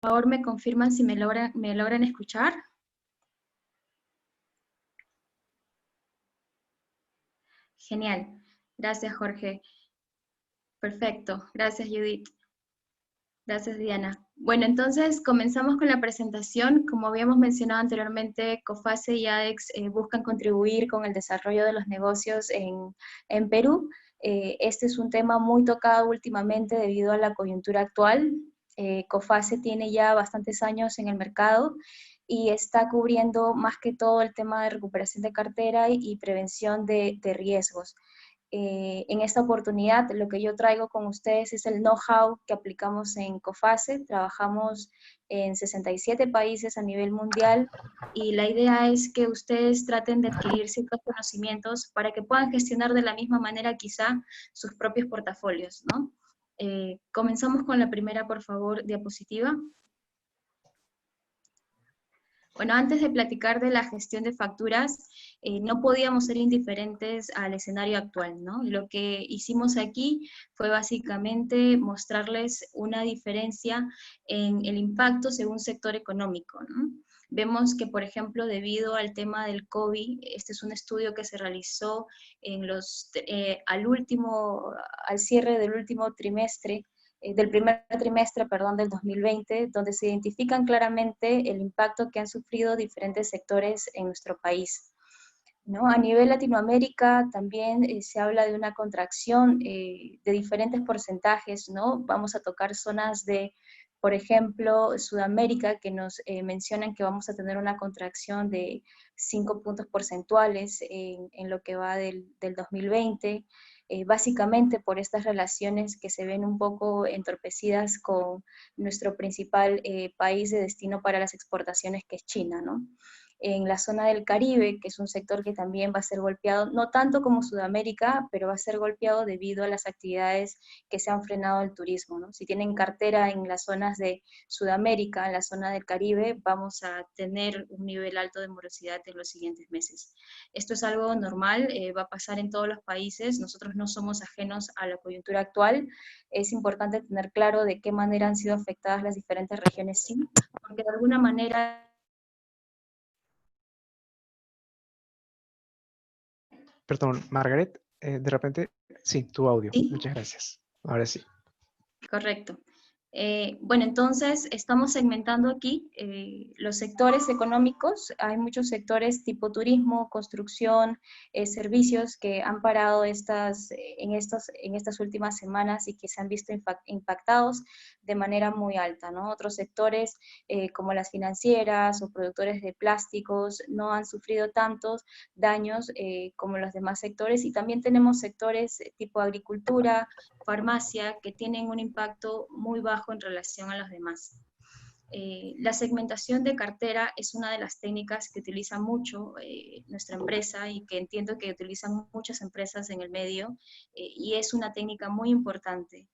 Por favor, me confirman si me logran escuchar. Genial. Gracias, Jorge. Perfecto. Gracias, Judith. Gracias, Diana. Bueno, entonces comenzamos con la presentación. Como habíamos mencionado anteriormente, COFACE y ADEX buscan contribuir con el desarrollo de los negocios en Perú. Este es un tema muy tocado últimamente debido a la coyuntura actual. COFACE tiene ya bastantes años en el mercado y está cubriendo más que todo el tema de recuperación de cartera y prevención de riesgos. En esta oportunidad lo que yo traigo con ustedes es el know-how que aplicamos en COFACE. Trabajamos en 67 países a nivel mundial y la idea es que ustedes traten de adquirir ciertos conocimientos para que puedan gestionar de la misma manera quizá sus propios portafolios, ¿no? Comenzamos con la primera, por favor, diapositiva. Bueno, antes de platicar de la gestión de facturas, no podíamos ser indiferentes al escenario actual, ¿no? Lo que hicimos aquí fue básicamente mostrarles una diferencia en el impacto según sector económico, ¿no? Vemos que, por ejemplo, debido al tema del COVID, este es un estudio que se realizó en al cierre del último trimestre, del primer trimestre, perdón, del 2020, donde se identifican claramente el impacto que han sufrido diferentes sectores en nuestro país, ¿no? A nivel Latinoamérica también se habla de una contracción de diferentes porcentajes, ¿no? Vamos a tocar zonas de, por ejemplo, Sudamérica, que nos mencionan que vamos a tener una contracción de 5 puntos porcentuales en lo que va del 2020, básicamente por estas relaciones que se ven un poco entorpecidas con nuestro principal país de destino para las exportaciones, que es China, ¿no? En la zona del Caribe, que es un sector que también va a ser golpeado, no tanto como Sudamérica, pero va a ser golpeado debido a las actividades que se han frenado el turismo, ¿no? Si tienen cartera en las zonas de Sudamérica, en la zona del Caribe, vamos a tener un nivel alto de morosidad en los siguientes meses. Esto es algo normal, va a pasar en todos los países, nosotros no somos ajenos a la coyuntura actual, es importante tener claro de qué manera han sido afectadas las diferentes regiones, sí, porque de alguna manera... Perdón, Margaret, de repente, sí, tu audio. ¿Sí? Muchas gracias. Ahora sí. Correcto. Bueno, entonces estamos segmentando aquí los sectores económicos. Hay muchos sectores tipo turismo, construcción, servicios que han parado en estas últimas semanas y que se han visto impactados de manera muy alta, ¿no? Otros sectores como las financieras o productores de plásticos no han sufrido tantos daños como los demás sectores, y también tenemos sectores tipo agricultura, farmacia, que tienen un impacto muy bajo en relación a los demás. La segmentación de cartera es una de las técnicas que utiliza mucho nuestra empresa y que entiendo que utilizan muchas empresas en el medio, y es una técnica muy importante.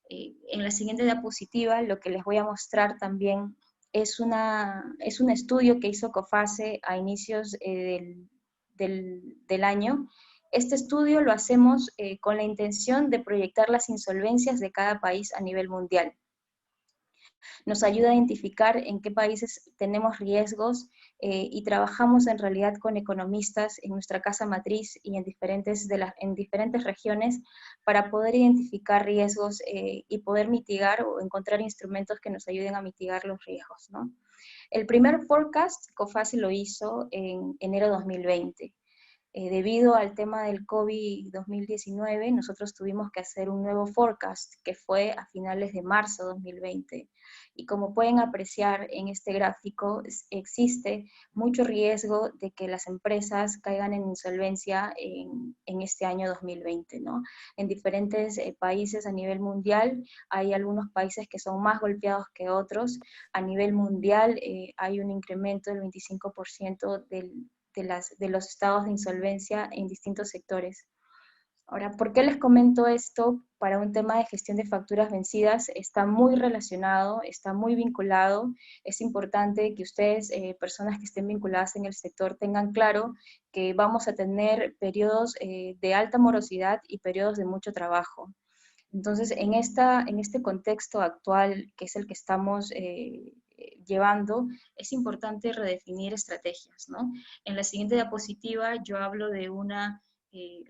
En la siguiente diapositiva lo que les voy a mostrar también es un estudio que hizo COFACE a inicios del año. Este estudio lo hacemos con la intención de proyectar las insolvencias de cada país a nivel mundial. Nos ayuda a identificar en qué países tenemos riesgos y trabajamos en realidad con economistas en nuestra casa matriz y en diferentes regiones para poder identificar riesgos y poder mitigar o encontrar instrumentos que nos ayuden a mitigar los riesgos, ¿no? El primer forecast COFACE lo hizo en enero de 2020. Debido al tema del COVID-2019, nosotros tuvimos que hacer un nuevo forecast que fue a finales de marzo de 2020. Y como pueden apreciar en este gráfico, existe mucho riesgo de que las empresas caigan en insolvencia en este año 2020, ¿no? En diferentes países a nivel mundial, hay algunos países que son más golpeados que otros. A nivel mundial hay un incremento del 25% de los estados de insolvencia en distintos sectores. Ahora, ¿por qué les comento esto? Para un tema de gestión de facturas vencidas está muy relacionado, está muy vinculado. Es importante que ustedes, personas que estén vinculadas en el sector, tengan claro que vamos a tener periodos de alta morosidad y periodos de mucho trabajo. Entonces, en este contexto actual, que es el que estamos llevando, es importante redefinir estrategias, ¿no? En la siguiente diapositiva yo hablo de una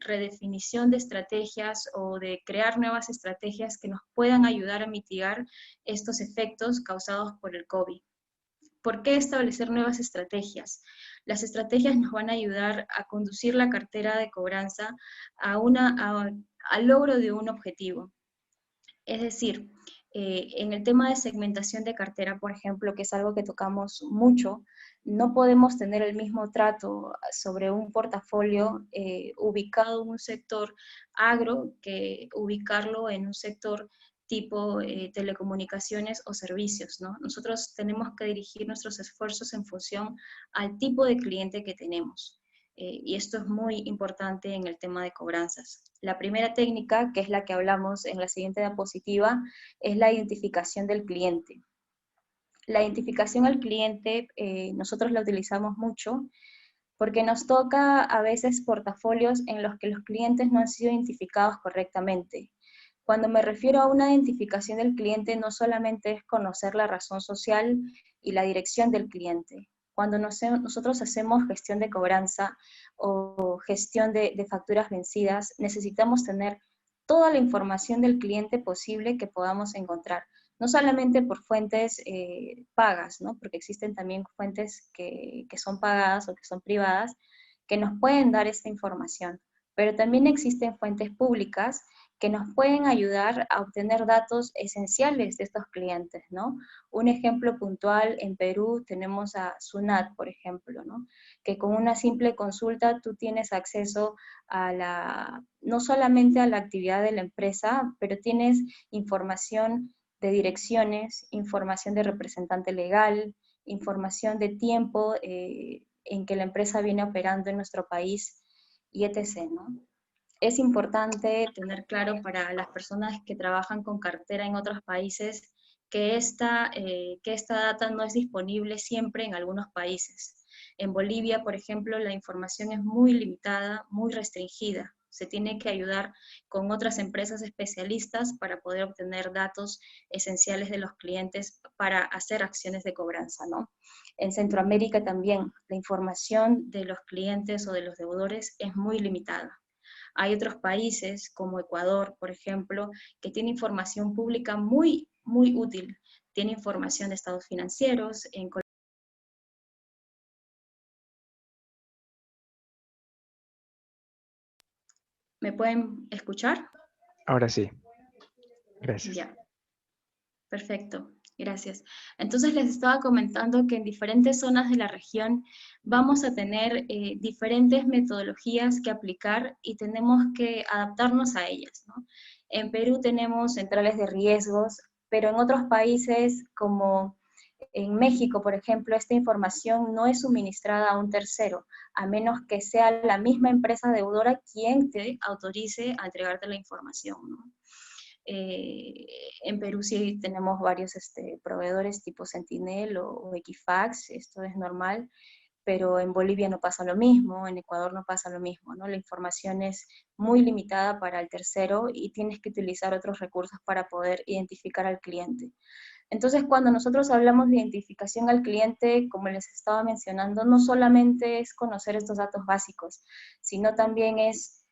redefinición de estrategias o de crear nuevas estrategias que nos puedan ayudar a mitigar estos efectos causados por el COVID. ¿Por qué establecer nuevas estrategias? Las estrategias nos van a ayudar a conducir la cartera de cobranza al logro de un objetivo. Es decir, en el tema de segmentación de cartera, por ejemplo, que es algo que tocamos mucho, no podemos tener el mismo trato sobre un portafolio ubicado en un sector agro que ubicarlo en un sector tipo telecomunicaciones o servicios, ¿no? Nosotros tenemos que dirigir nuestros esfuerzos en función al tipo de cliente que tenemos. Y esto es muy importante en el tema de cobranzas. La primera técnica, que es la que hablamos en la siguiente diapositiva, es la identificación del cliente. La identificación al cliente nosotros la utilizamos mucho porque nos toca a veces portafolios en los que los clientes no han sido identificados correctamente. Cuando me refiero a una identificación del cliente, no solamente es conocer la razón social y la dirección del cliente. Cuando nosotros hacemos gestión de cobranza o gestión de facturas vencidas, necesitamos tener toda la información del cliente posible que podamos encontrar. No solamente por fuentes pagas, ¿no? Porque existen también fuentes que son pagadas o que son privadas, que nos pueden dar esta información. Pero también existen fuentes públicas que nos pueden ayudar a obtener datos esenciales de estos clientes, ¿no? Un ejemplo puntual, en Perú tenemos a SUNAT, por ejemplo, ¿no? Que con una simple consulta tú tienes acceso no solamente a la actividad de la empresa, pero tienes información de direcciones, información de representante legal, información de tiempo en que la empresa viene operando en nuestro país y etc., ¿no? Es importante tener claro para las personas que trabajan con cartera en otros países que esta data no es disponible siempre en algunos países. En Bolivia, por ejemplo, la información es muy limitada, muy restringida. Se tiene que ayudar con otras empresas especialistas para poder obtener datos esenciales de los clientes para hacer acciones de cobranza, ¿no? En Centroamérica también la información de los clientes o de los deudores es muy limitada. Hay otros países, como Ecuador, por ejemplo, que tiene información pública muy, muy útil. Tiene información de estados financieros. ¿Me pueden escuchar? Ahora sí, gracias. Ya, perfecto. Gracias. Entonces les estaba comentando que en diferentes zonas de la región vamos a tener diferentes metodologías que aplicar y tenemos que adaptarnos a ellas, ¿no? En Perú tenemos centrales de riesgos, pero en otros países como en México, por ejemplo, esta información no es suministrada a un tercero, a menos que sea la misma empresa deudora quien te autorice a entregarte la información, ¿no? En Perú sí tenemos varios proveedores tipo Sentinel o Equifax, esto es normal, pero en Bolivia no pasa lo mismo, en Ecuador no pasa lo mismo, ¿no? La información es muy limitada para el tercero y tienes que utilizar otros recursos para poder identificar al cliente. Entonces, cuando nosotros hablamos de identificación al cliente, como les estaba mencionando, no solamente es conocer estos datos básicos, sino también es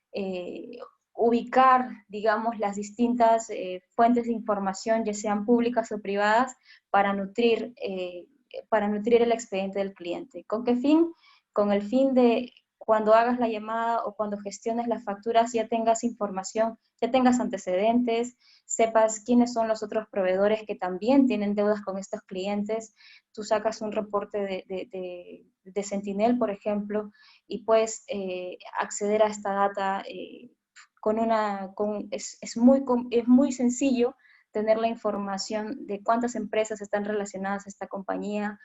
ubicar, digamos, las distintas fuentes de información, ya sean públicas o privadas, para nutrir el expediente del cliente. ¿Con qué fin? Con el fin de cuando hagas la llamada o cuando gestiones las facturas ya tengas información, ya tengas antecedentes, sepas quiénes son los otros proveedores que también tienen deudas con estos clientes. Tú sacas un reporte de Sentinel, por ejemplo, y puedes acceder a esta data es muy sencillo tener la información de cuántas empresas están relacionadas a esta compañía,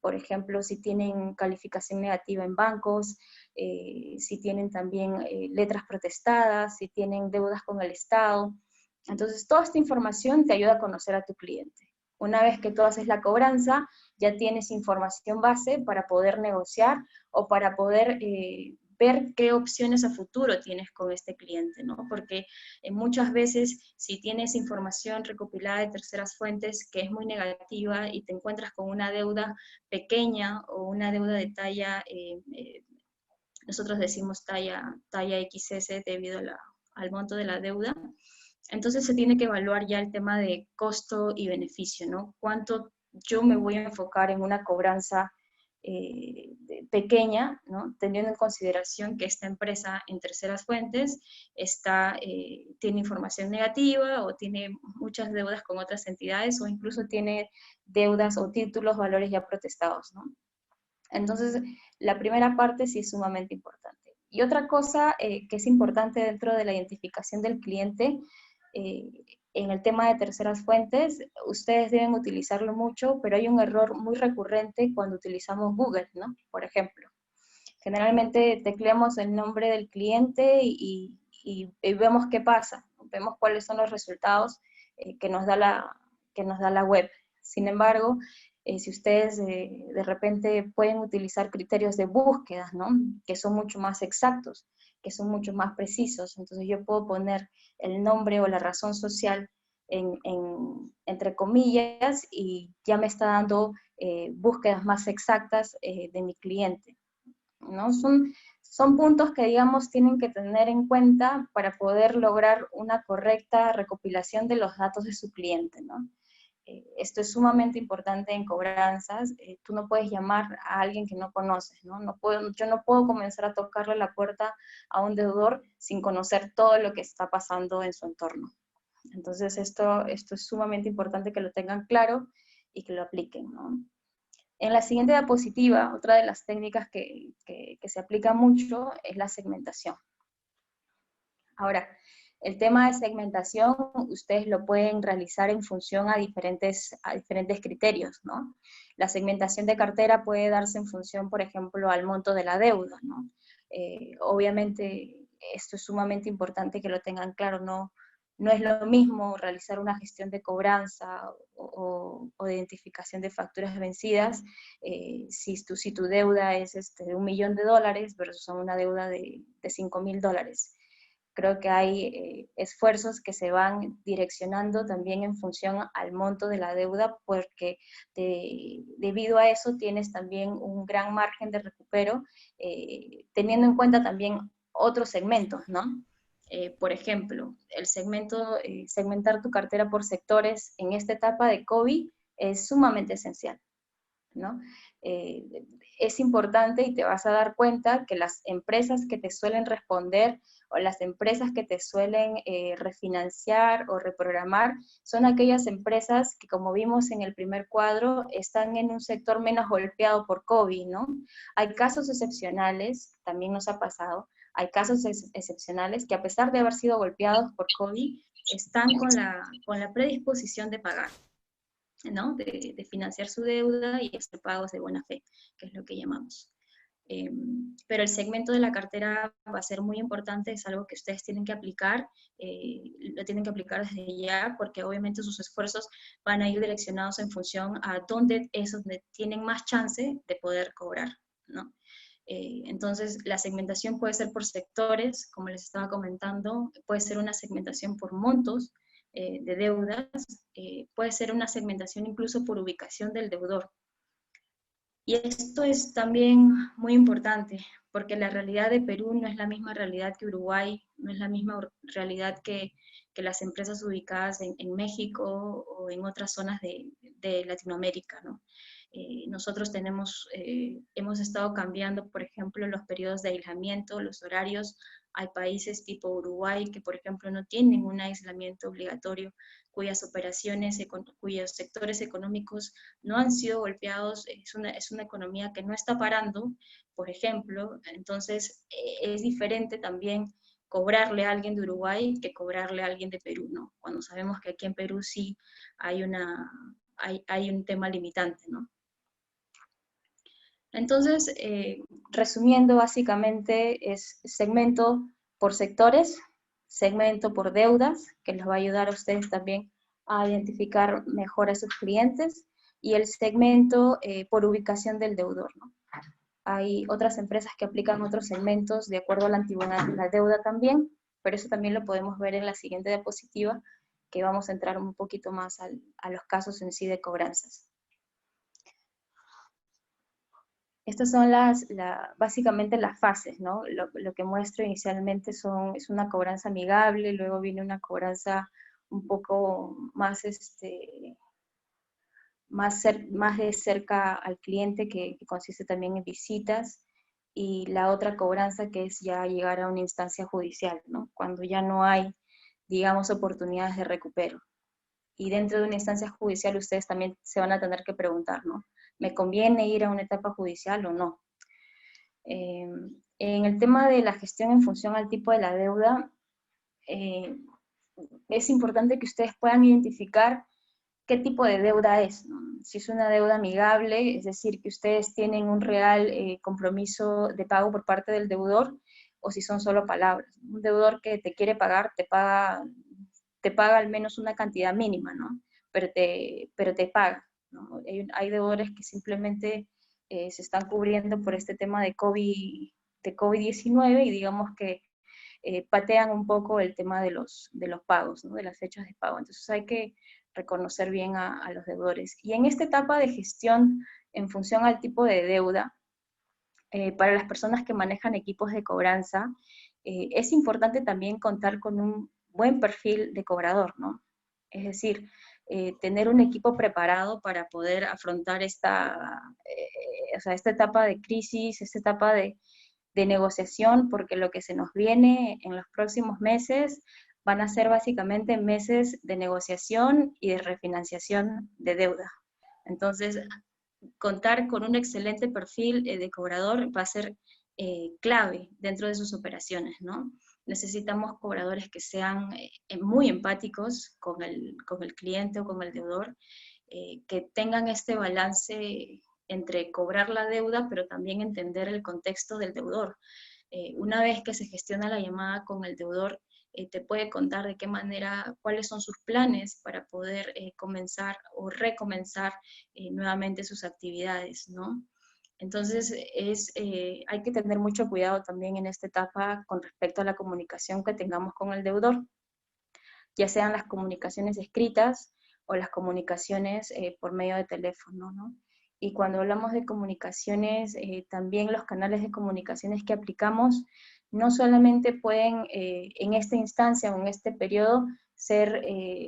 por ejemplo, si tienen calificación negativa en bancos, si tienen también letras protestadas, si tienen deudas con el Estado. Entonces, toda esta información te ayuda a conocer a tu cliente. Una vez que tú haces la cobranza, ya tienes información base para poder negociar o para poder ver qué opciones a futuro tienes con este cliente, ¿no? Porque muchas veces si tienes información recopilada de terceras fuentes que es muy negativa y te encuentras con una deuda pequeña o una deuda de talla, nosotros decimos talla XS debido al monto de la deuda, entonces se tiene que evaluar ya el tema de costo y beneficio, ¿no? ¿Cuánto yo me voy a enfocar en una cobranza pequeña, ¿no? Teniendo en consideración que esta empresa en terceras fuentes tiene información negativa o tiene muchas deudas con otras entidades o incluso tiene deudas o títulos, valores ya protestados, ¿no? Entonces, la primera parte sí es sumamente importante. Y otra cosa que es importante dentro de la identificación del cliente, en el tema de terceras fuentes, ustedes deben utilizarlo mucho, pero hay un error muy recurrente cuando utilizamos Google, ¿no? Por ejemplo, generalmente tecleamos el nombre del cliente y vemos qué pasa, vemos cuáles son los resultados que nos da la web. Sin embargo, si ustedes de repente pueden utilizar criterios de búsqueda, ¿no? Que son mucho más exactos, que son mucho más precisos. Entonces yo puedo poner el nombre o la razón social entre comillas y ya me está dando búsquedas más exactas de mi cliente, ¿no? Son puntos que, digamos, tienen que tener en cuenta para poder lograr una correcta recopilación de los datos de su cliente, ¿no? Esto es sumamente importante en cobranzas. Tú no puedes llamar a alguien que no conoces, ¿no? Yo no puedo comenzar a tocarle la puerta a un deudor sin conocer todo lo que está pasando en su entorno. Entonces esto es sumamente importante que lo tengan claro y que lo apliquen, ¿no? En la siguiente diapositiva, otra de las técnicas que se aplica mucho es la segmentación. Ahora, el tema de segmentación, ustedes lo pueden realizar en función a diferentes criterios, ¿no? La segmentación de cartera puede darse en función, por ejemplo, al monto de la deuda, ¿no? Obviamente, esto es sumamente importante que lo tengan claro, no es lo mismo realizar una gestión de cobranza o de identificación de facturas vencidas si tu deuda es de $1 millón versus una deuda de $5.000. Creo que hay esfuerzos que se van direccionando también en función al monto de la deuda, porque debido a eso tienes también un gran margen de recupero, teniendo en cuenta también otros segmentos, ¿no? Por ejemplo, segmentar tu cartera por sectores en esta etapa de COVID es sumamente esencial, ¿no? Es importante y te vas a dar cuenta que las empresas que te suelen responder o las empresas que te suelen refinanciar o reprogramar son aquellas empresas que, como vimos en el primer cuadro, están en un sector menos golpeado por COVID, ¿no? Hay casos excepcionales, también nos ha pasado, hay casos excepcionales que, a pesar de haber sido golpeados por COVID, están con la predisposición de pagar, ¿no? De financiar su deuda y hacer pagos de buena fe, que es lo que llamamos. Pero el segmento de la cartera va a ser muy importante, es algo que ustedes tienen que aplicar, lo tienen que aplicar desde ya, porque obviamente sus esfuerzos van a ir direccionados en función a dónde es donde tienen más chance de poder cobrar, ¿no? Entonces, la segmentación puede ser por sectores, como les estaba comentando, puede ser una segmentación por montos de deudas, puede ser una segmentación incluso por ubicación del deudor. Y esto es también muy importante, porque la realidad de Perú no es la misma realidad que Uruguay, no es la misma realidad que las empresas ubicadas en México o en otras zonas de Latinoamérica, ¿no? Nosotros hemos estado cambiando, por ejemplo, los periodos de aislamiento, los horarios. Hay países tipo Uruguay que, por ejemplo, no tienen un aislamiento obligatorio, cuyas operaciones, cuyos sectores económicos no han sido golpeados. Es una economía que no está parando, por ejemplo. Entonces, es diferente también cobrarle a alguien de Uruguay que cobrarle a alguien de Perú, ¿no? Cuando sabemos que aquí en Perú sí hay un tema limitante, ¿no? Entonces, resumiendo, básicamente es segmento por sectores, segmento por deudas, que les va a ayudar a ustedes también a identificar mejor a sus clientes, y el segmento por ubicación del deudor, ¿no? Hay otras empresas que aplican otros segmentos de acuerdo a la antigüedad de la deuda también, pero eso también lo podemos ver en la siguiente diapositiva, que vamos a entrar un poquito más a los casos en sí de cobranzas. Estas son básicamente las fases, ¿no? Lo que muestro inicialmente es una cobranza amigable, luego viene una cobranza un poco más, más de cerca al cliente, que consiste también en visitas, y la otra cobranza que es ya llegar a una instancia judicial, ¿no? Cuando ya no hay, digamos, oportunidades de recupero. Y dentro de una instancia judicial ustedes también se van a tener que preguntar, ¿no? ¿Me conviene ir a una etapa judicial o no? En el tema de la gestión en función al tipo de la deuda, es importante que ustedes puedan identificar qué tipo de deuda es, ¿no? Si es una deuda amigable, es decir, que ustedes tienen un real compromiso de pago por parte del deudor, o si son solo palabras. Un deudor que te quiere pagar, te paga al menos una cantidad mínima, ¿no? Pero te paga, ¿no? Hay deudores que simplemente se están cubriendo por este tema de COVID-19 y digamos que patean un poco el tema de los pagos, ¿no? De las fechas de pago. Entonces hay que reconocer bien a los deudores. Y en esta etapa de gestión, en función al tipo de deuda, para las personas que manejan equipos de cobranza, es importante también contar con un buen perfil de cobrador, ¿no? Es decir, tener un equipo preparado para poder afrontar esta etapa de crisis, esta etapa de negociación, porque lo que se nos viene en los próximos meses van a ser básicamente meses de negociación y de refinanciación de deuda. Entonces, contar con un excelente perfil de cobrador va a ser clave dentro de sus operaciones, ¿no? Necesitamos cobradores que sean muy empáticos con el cliente o con el deudor, que tengan este balance entre cobrar la deuda, pero también entender el contexto del deudor. Una vez que se gestiona la llamada con el deudor, te puede contar de qué manera, cuáles son sus planes para poder comenzar o recomenzar nuevamente sus actividades, ¿no? Entonces, hay que tener mucho cuidado también en esta etapa con respecto a la comunicación que tengamos con el deudor, ya sean las comunicaciones escritas o las comunicaciones por medio de teléfono, ¿no? Y cuando hablamos de comunicaciones, también los canales de comunicaciones que aplicamos no solamente pueden en esta instancia o en este periodo ser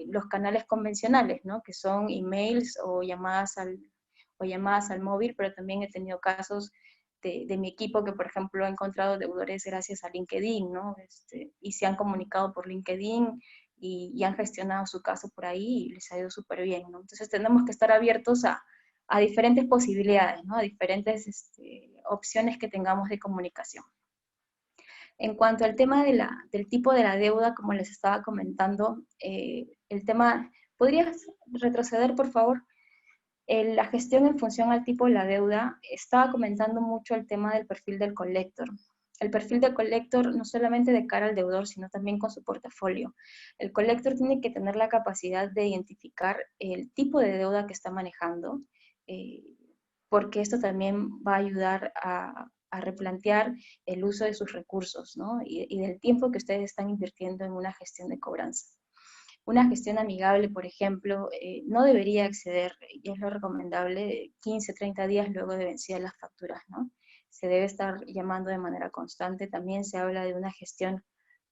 los canales convencionales, ¿no? Que son emails o llamadas al móvil, pero también he tenido casos de mi equipo que, por ejemplo, he encontrado deudores gracias a LinkedIn, ¿no? Y se han comunicado por LinkedIn y han gestionado su caso por ahí y les ha ido súper bien, ¿no? Entonces tenemos que estar abiertos a diferentes posibilidades, ¿no? A diferentes opciones que tengamos de comunicación. En cuanto al tema del tipo de la deuda, como les estaba comentando, el tema, ¿podrías retroceder, por favor? La gestión en función al tipo de la deuda, estaba comentando mucho el tema del perfil del collector. El perfil del collector no solamente de cara al deudor, sino también con su portafolio. El collector tiene que tener la capacidad de identificar el tipo de deuda que está manejando, porque esto también va a ayudar a replantear el uso de sus recursos, ¿no? Y del tiempo que ustedes están invirtiendo en una gestión de cobranza. Una gestión amigable, por ejemplo, no debería exceder, y es lo recomendable, 15, 30 días luego de vencidas las facturas, ¿no? Se debe estar llamando de manera constante. También se habla de una gestión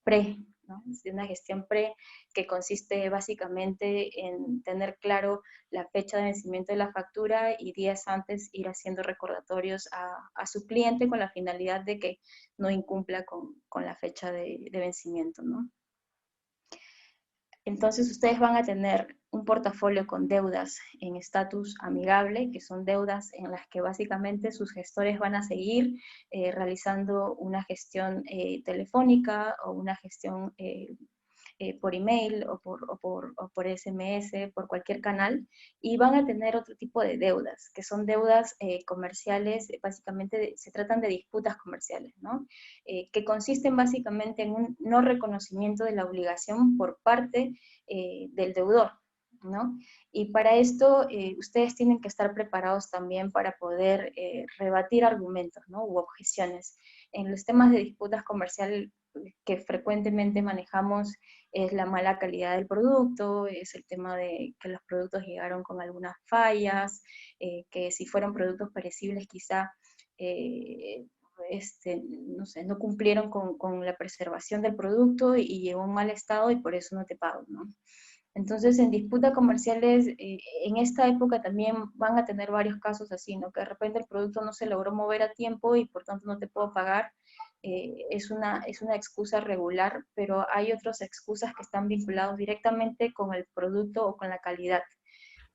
pre, ¿no? De una gestión pre que consiste básicamente en tener claro la fecha de vencimiento de la factura y días antes ir haciendo recordatorios a su cliente con la finalidad de que no incumpla con la fecha de vencimiento, ¿no? Entonces ustedes van a tener un portafolio con deudas en estatus amigable, que son deudas en las que básicamente sus gestores van a seguir realizando una gestión telefónica o una gestión por email o por SMS, por cualquier canal, y van a tener otro tipo de deudas, que son deudas comerciales, básicamente se tratan de disputas comerciales, ¿no? Que consisten básicamente en un no reconocimiento de la obligación por parte del deudor. ¿no? Y para esto ustedes tienen que estar preparados también para poder rebatir argumentos, ¿no? U objeciones. En los temas de disputas comerciales que frecuentemente manejamos es la mala calidad del producto, es el tema de que los productos llegaron con algunas fallas, que si fueron productos perecibles quizá no sé, no cumplieron con la preservación del producto y llegó en mal estado y por eso no te pago, ¿no? Entonces, en disputas comerciales, en esta época también van a tener varios casos así, ¿no? Que de repente el producto no se logró mover a tiempo y por tanto no te puedo pagar. Es una excusa regular, pero hay otras excusas que están vinculadas directamente con el producto o con la calidad,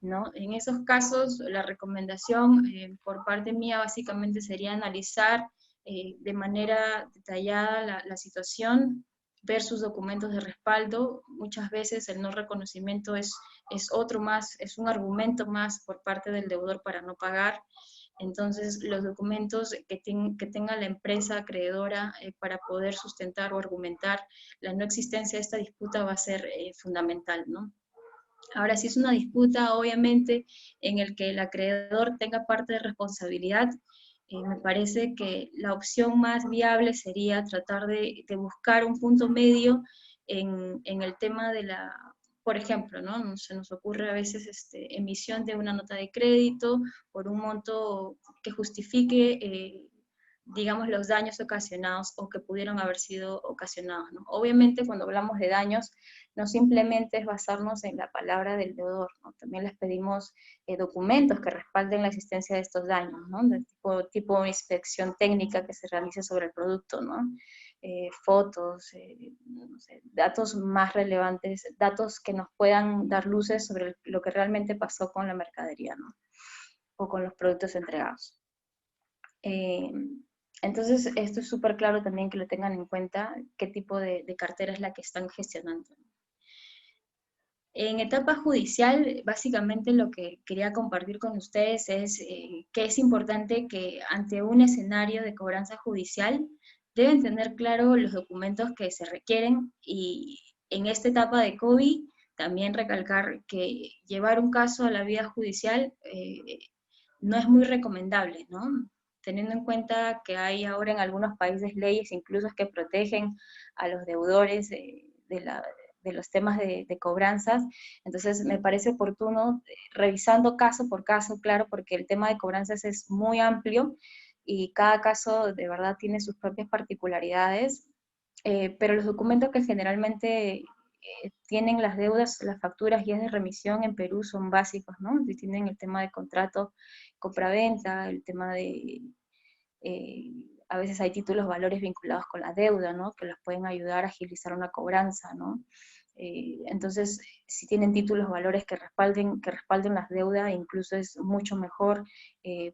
¿no? En esos casos, la recomendación por parte mía básicamente sería analizar de manera detallada la situación, ver sus documentos de respaldo. Muchas veces el no reconocimiento es otro más, es un argumento más por parte del deudor para no pagar. Entonces, los documentos que tenga la empresa acreedora para poder sustentar o argumentar la no existencia de esta disputa va a ser fundamental, ¿no? Ahora, si es una disputa, obviamente, en el que el acreedor tenga parte de responsabilidad, me parece que la opción más viable sería tratar de buscar un punto medio en el tema de la, por ejemplo, ¿no? Se nos ocurre a veces emisión de una nota de crédito por un monto que justifique, digamos, los daños ocasionados o que pudieron haber sido ocasionados, ¿no? Obviamente, cuando hablamos de daños, no simplemente es basarnos en la palabra del deudor, ¿no? También les pedimos documentos que respalden la existencia de estos daños, ¿no? De tipo inspección técnica que se realice sobre el producto, ¿no? Fotos, no sé, datos más relevantes, datos que nos puedan dar luces sobre lo que realmente pasó con la mercadería, ¿no? O con los productos entregados. Entonces, esto es súper claro también que lo tengan en cuenta, qué tipo de cartera es la que están gestionando. En etapa judicial, básicamente lo que quería compartir con ustedes es que es importante que ante un escenario de cobranza judicial deben tener claro los documentos que se requieren y en esta etapa de COVID también recalcar que llevar un caso a la vía judicial no es muy recomendable, ¿no? Teniendo en cuenta que hay ahora en algunos países leyes incluso que protegen a los deudores de los temas de cobranzas, entonces me parece oportuno, revisando caso por caso, claro, porque el tema de cobranzas es muy amplio y cada caso de verdad tiene sus propias particularidades, pero los documentos que generalmente tienen las deudas, las facturas guías de remisión en Perú son básicos, ¿no? Tienen el tema de contrato, compraventa, el tema de, a veces hay títulos valores vinculados con la deuda, ¿no? Que los pueden ayudar a agilizar una cobranza, ¿no? Entonces, si tienen títulos valores que respalden las deudas, incluso es mucho mejor,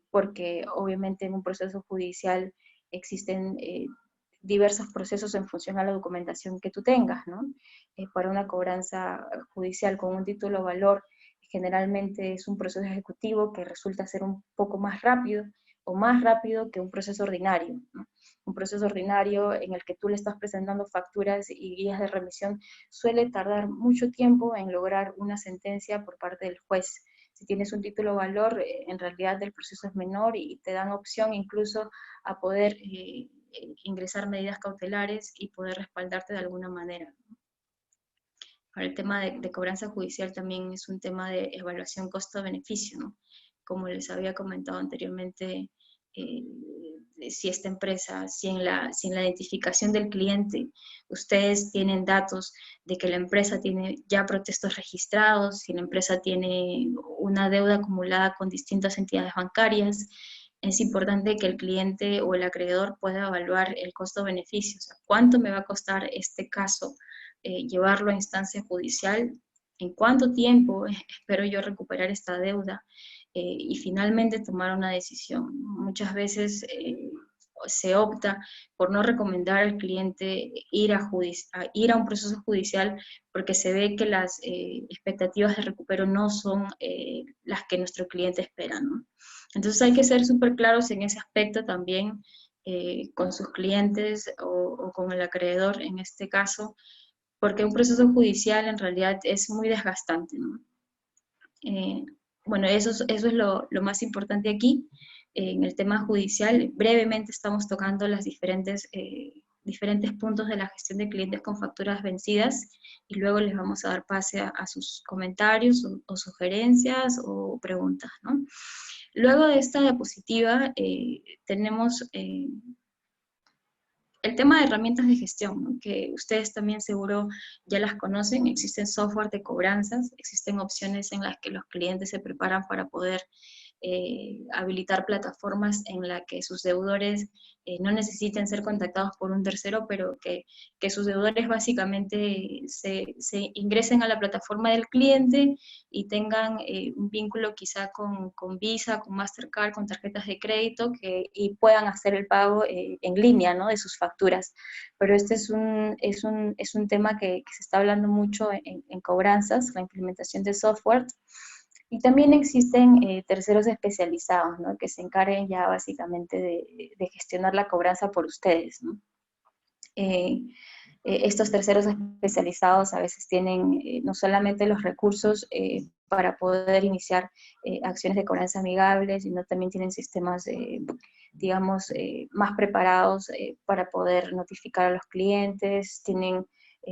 porque obviamente en un proceso judicial existen diversos procesos en función a la documentación que tú tengas, ¿no? Para una cobranza judicial con un título valor, generalmente es un proceso ejecutivo que resulta ser un poco más rápido o más rápido que un proceso ordinario, ¿no? Un proceso ordinario en el que tú le estás presentando facturas y guías de remisión suele tardar mucho tiempo en lograr una sentencia por parte del juez. Si tienes un título valor, en realidad el proceso es menor y te dan opción incluso a poder ingresar medidas cautelares y poder respaldarte de alguna manera. Ahora, el tema de cobranza judicial también es un tema de evaluación costo-beneficio, ¿no? Como les había comentado anteriormente, si esta empresa, si en la identificación del cliente ustedes tienen datos de que la empresa tiene ya protestos registrados, si la empresa tiene una deuda acumulada con distintas entidades bancarias, es importante que el cliente o el acreedor pueda evaluar el costo-beneficio, o sea, cuánto me va a costar este caso llevarlo a instancia judicial, en cuánto tiempo espero yo recuperar esta deuda y finalmente tomar una decisión. Muchas veces se opta por no recomendar al cliente ir a un proceso judicial porque se ve que las expectativas de recupero no son las que nuestro cliente espera, ¿no? Entonces hay que ser súper claros en ese aspecto también con sus clientes o con el acreedor en este caso, porque un proceso judicial en realidad es muy desgastante, ¿no? Eh, bueno, eso es lo más importante aquí. En el tema judicial, brevemente estamos tocando las diferentes puntos de la gestión de clientes con facturas vencidas, y luego les vamos a dar pase a sus comentarios o sugerencias o preguntas, ¿no? Luego de esta diapositiva tenemos el tema de herramientas de gestión, ¿no? Que ustedes también seguro ya las conocen. Existen software de cobranzas, existen opciones en las que los clientes se preparan para poder habilitar plataformas en las que sus deudores no necesiten ser contactados por un tercero, pero que sus deudores básicamente se ingresen a la plataforma del cliente y tengan un vínculo quizá con Visa, con Mastercard, con tarjetas de crédito, y puedan hacer el pago en línea, ¿no?, de sus facturas. Pero este es un tema que se está hablando mucho en cobranzas, la implementación de software. Y también existen terceros especializados, ¿no?, que se encarguen ya básicamente de gestionar la cobranza por ustedes, ¿no? Estos terceros especializados a veces tienen no solamente los recursos para poder iniciar acciones de cobranza amigables, sino también tienen sistemas, digamos, más preparados para poder notificar a los clientes, tienen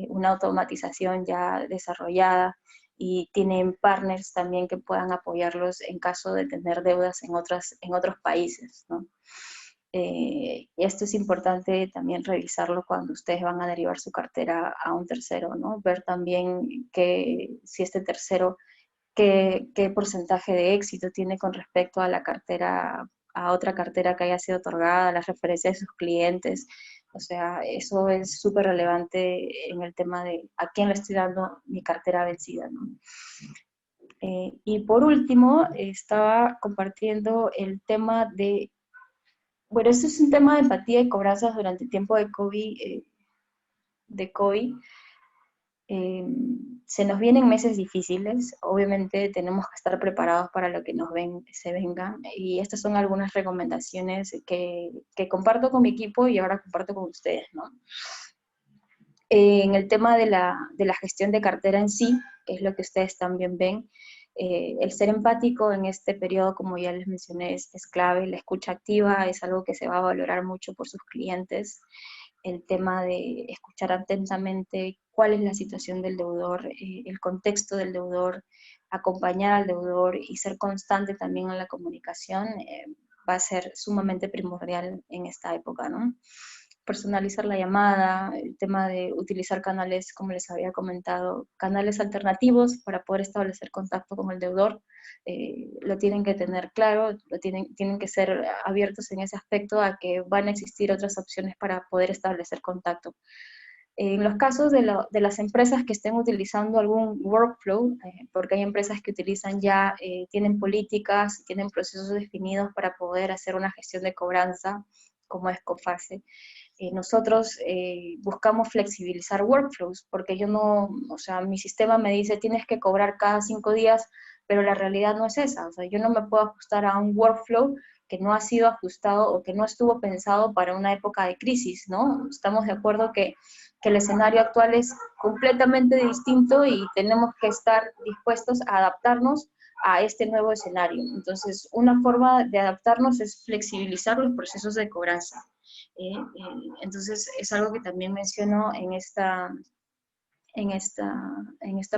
una automatización ya desarrollada, y tienen partners también que puedan apoyarlos en caso de tener deudas en otros países, ¿no? Esto es importante también revisarlo cuando ustedes van a derivar su cartera a un tercero, ¿no? Ver también si este tercero, qué porcentaje de éxito tiene con respecto a la cartera, a otra cartera que haya sido otorgada, las referencias de sus clientes. O sea, eso es súper relevante en el tema de a quién le estoy dando mi cartera vencida, ¿no? Y por último, estaba compartiendo el tema de, bueno, este es un tema de empatía y cobranzas durante el tiempo de COVID. Eh, Se nos vienen meses difíciles, obviamente tenemos que estar preparados para lo que se venga, y estas son algunas recomendaciones que comparto con mi equipo y ahora comparto con ustedes, ¿no? En el tema de la gestión de cartera en sí, que es lo que ustedes también ven, el ser empático en este periodo, como ya les mencioné, es clave. La escucha activa es algo que se va a valorar mucho por sus clientes. El tema de escuchar atentamente cuál es la situación del deudor, el contexto del deudor, acompañar al deudor y ser constante también en la comunicación, va a ser sumamente primordial en esta época, ¿no? Personalizar la llamada, el tema de utilizar canales, como les había comentado, canales alternativos para poder establecer contacto con el deudor, lo tienen que tener claro, tienen que ser abiertos en ese aspecto a que van a existir otras opciones para poder establecer contacto. En los casos de las empresas que estén utilizando algún workflow, porque hay empresas que utilizan ya, tienen políticas, tienen procesos definidos para poder hacer una gestión de cobranza, como es Cofase. Nosotros buscamos flexibilizar workflows, porque yo no, o sea, mi sistema me dice tienes que cobrar cada 5 días, pero la realidad no es esa. O sea, yo no me puedo ajustar a un workflow que no ha sido ajustado o que no estuvo pensado para una época de crisis, ¿no? Estamos de acuerdo que el escenario actual es completamente distinto y tenemos que estar dispuestos a adaptarnos a este nuevo escenario. Entonces, una forma de adaptarnos es flexibilizar los procesos de cobranza. Entonces, es algo que también menciono en esta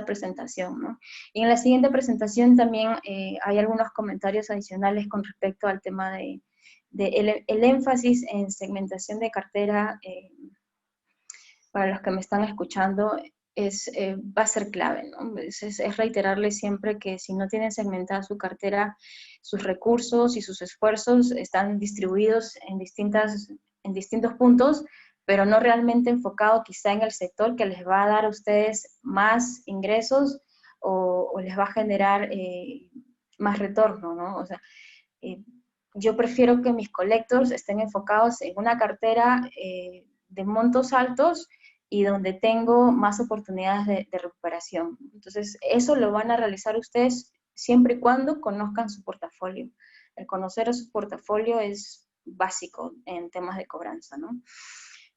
presentación, ¿no? Y en la siguiente presentación también hay algunos comentarios adicionales con respecto al tema de el énfasis en segmentación de cartera. Para los que me están escuchando, va a ser clave, ¿no? Es reiterarles siempre que si no tienen segmentada su cartera, sus recursos y sus esfuerzos están distribuidos en distintos puntos, pero no realmente enfocado quizá en el sector que les va a dar a ustedes más ingresos o les va a generar más retorno, ¿no? O sea, eh, yo prefiero que mis collectors estén enfocados en una cartera de montos altos y donde tengo más oportunidades de recuperación. Entonces, eso lo van a realizar ustedes siempre y cuando conozcan su portafolio. El conocer a su portafolio es básico en temas de cobranza, ¿no?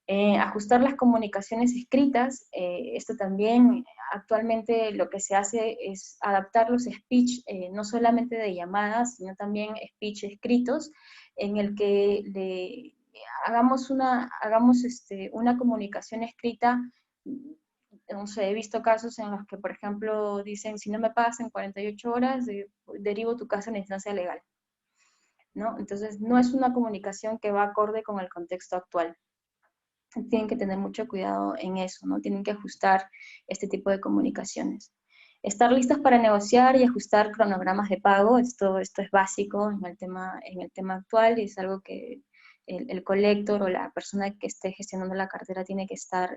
Ajustar las comunicaciones escritas, esto también actualmente lo que se hace es adaptar los speech, no solamente de llamadas, sino también speech escritos, en el que hagamos una comunicación escrita. No sé, he visto casos en los que, por ejemplo, dicen, si no me pagas en 48 horas, derivo tu caso en instancia legal, ¿no? Entonces, no es una comunicación que va acorde con el contexto actual. Tienen que tener mucho cuidado en eso, ¿no? Tienen que ajustar este tipo de comunicaciones. Estar listas para negociar y ajustar cronogramas de pago, esto es básico en el tema actual y es algo que el colector o la persona que esté gestionando la cartera tiene que estar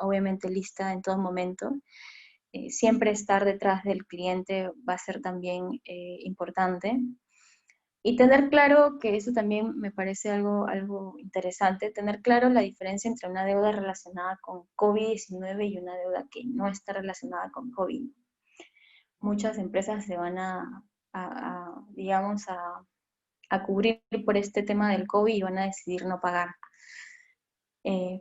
obviamente lista en todo momento. Siempre estar detrás del cliente va a ser también importante. Y tener claro, que eso también me parece algo interesante, tener claro la diferencia entre una deuda relacionada con COVID-19 y una deuda que no está relacionada con COVID. Muchas empresas se van digamos, a cubrir por este tema del COVID y van a decidir no pagar.